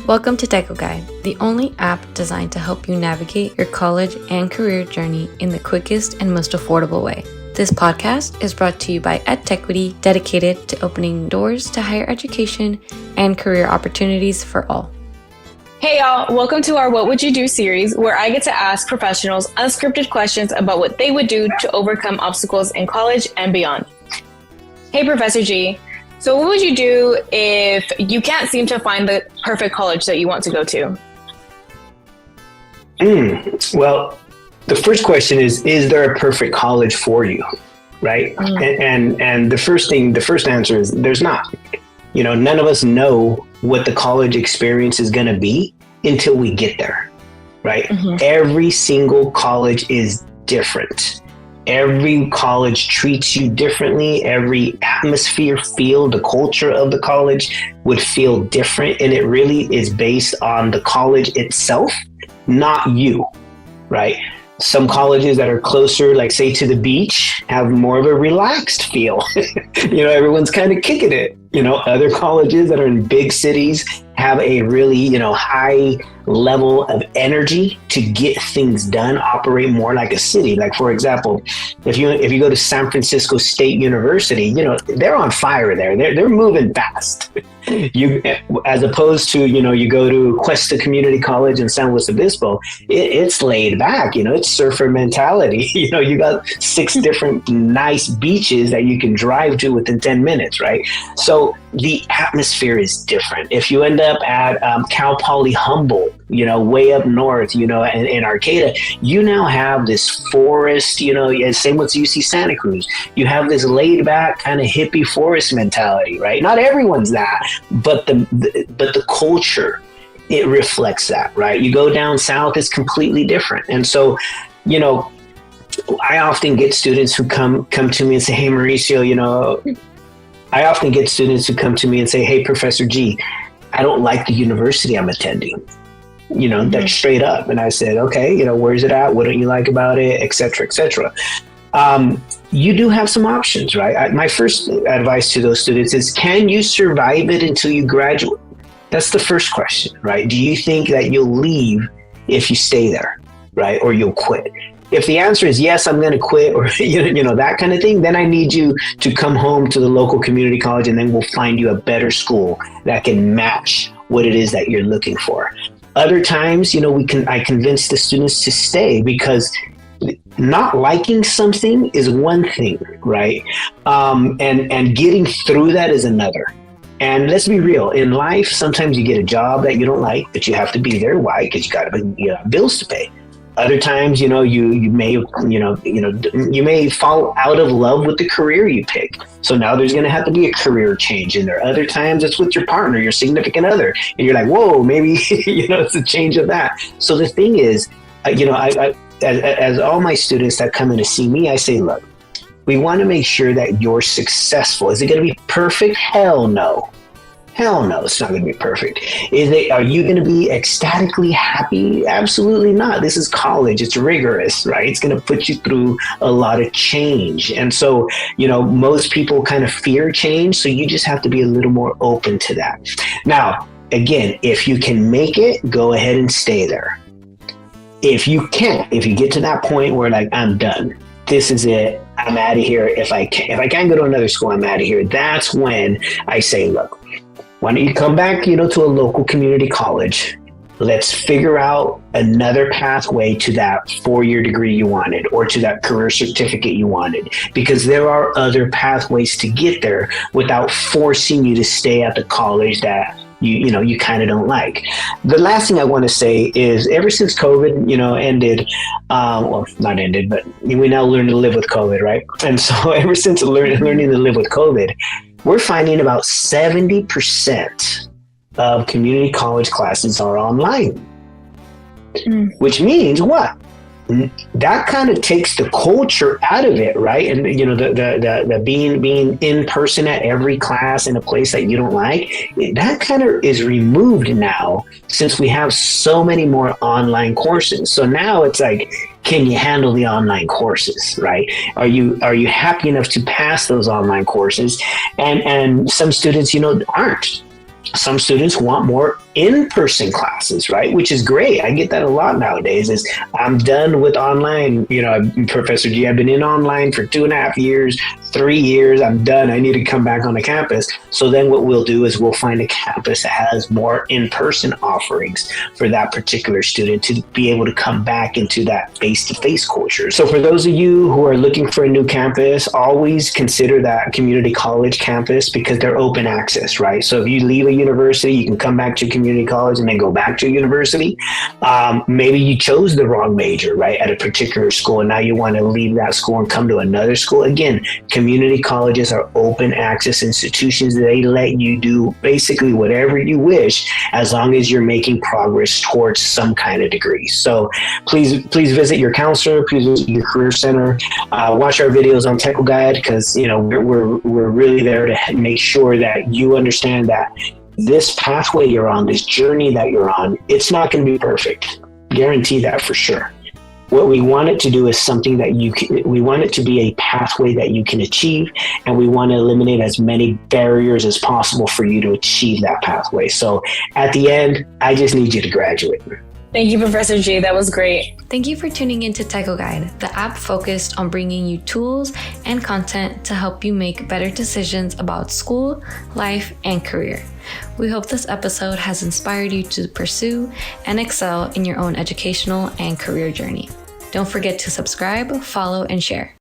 Welcome to Deco Guide, the only app designed to help you navigate your college and career journey in the quickest and most affordable way. This podcast is brought to you by EdTechquity, dedicated to opening doors to higher education and career opportunities for all. Hey y'all, welcome to our What Would You Do series, where I get to ask professionals unscripted questions about what they would do to overcome obstacles in college and beyond. Hey Professor G, so what would you do if you can't seem to find the perfect college that you want to go to? Well, the first question is there a perfect college for you, right? And the first answer is there's not. You know, none of us know what the college experience is going to be until we get there, right? Every single college is different. Every college treats you differently. Every atmosphere, the culture of the college would feel different. And it really is based on the college itself, not you, right? Some colleges that are closer, like say to the beach, have more of a relaxed feel. Everyone's kind of kicking it. Other colleges that are in big cities have a really, high level of energy to get things done, operate more like a city. Like, for example, if you go to San Francisco State University, they're on fire there. They're moving fast. As opposed to, you go to Cuesta Community College in San Luis Obispo, it's laid back, it's surfer mentality. You got 6 different nice beaches that you can drive to within 10 minutes, right? So the atmosphere is different. If you end up at Cal Poly Humboldt, way up north, in Arcata, you now have this forest, same with UC Santa Cruz. You have this laid back kind of hippie forest mentality, right? Not everyone's that, but the culture, it reflects that, right? You go down south, it's completely different. And so, I often get students who come to me and say, hey, Mauricio, I often get students who come to me and say, hey, Professor G, I don't like the university I'm attending. That's straight up. And I said, okay, where's it at? What don't you like about it? Et cetera, et cetera. You do have some options, right? My first advice to those students is, can you survive it until you graduate? That's the first question, right? Do you think that you'll leave if you stay there, right? Or you'll quit? If the answer is yes, I'm going to quit, or that kind of thing, then I need you to come home to the local community college, and then we'll find you a better school that can match what it is that you're looking for. Other times, I convince the students to stay, because not liking something is one thing, right? And getting through that is another. And let's be real, in life, sometimes you get a job that you don't like, but you have to be there. Why? Because you got bills to pay. Other times, you may fall out of love with the career you pick. So now there's going to have to be a career change in there. Other times it's with your partner, your significant other, and you're like, whoa, maybe, it's a change of that. So the thing is, as all my students that come in to see me, I say, look, we want to make sure that you're successful. Is it going to be perfect? Hell no. Hell no, it's not going to be perfect. Are you going to be ecstatically happy? Absolutely not. This is college. It's rigorous, right? It's going to put you through a lot of change. And so, most people kind of fear change. So you just have to be a little more open to that. Now, again, if you can make it, go ahead and stay there. If you can't, if you get to that point where like, I'm done, this is it, I'm out of here. If I can't go to another school, I'm out of here. That's when I say, look, why don't you come back, to a local community college? Let's figure out another pathway to that 4-year degree you wanted, or to that career certificate you wanted, because there are other pathways to get there without forcing you to stay at the college that you kind of don't like. The last thing I want to say is, ever since COVID, ended, well, not ended, but we now learn to live with COVID, right? And so ever since learning to live with COVID, we're finding about 70% of community college classes are online, which means what? That kind of takes the culture out of it, right? And the being in person at every class in a place that you don't like, that kind of is removed now, since we have so many more online courses. So now it's like, can you handle the online courses, right? Are you happy enough to pass those online courses? And some students, aren't. Some students want more in-person classes, right? Which is great. I get that a lot nowadays. Is I'm done with online. Professor G, I've been in online for 2.5 years, 3 years. I'm done. I need to come back on the campus. So then what we'll do is we'll find a campus that has more in-person offerings for that particular student to be able to come back into that face-to-face culture. So for those of you who are looking for a new campus, always consider that community college campus because they're open access, right? So if you leave a university, you can come back to community college and then go back to university. Maybe you chose the wrong major, right, at a particular school, and now you want to leave that school and come to another school. Again, community colleges are open access institutions. They let you do basically whatever you wish as long as you're making progress towards some kind of degree. So please visit your counselor, please visit your career center, watch our videos on Tech Guide because we're really there to make sure that you understand that this pathway you're on, this journey that you're on, it's not going to be perfect. Guarantee that for sure. What we want it to do is something that we want it to be a pathway that you can achieve, and we want to eliminate as many barriers as possible for you to achieve that pathway. So at the end, I just need you to graduate. Thank you, Professor G. That was great. Thank you for tuning into Techo Guide, the app focused on bringing you tools and content to help you make better decisions about school, life, and career. We hope this episode has inspired you to pursue and excel in your own educational and career journey. Don't forget to subscribe, follow, and share.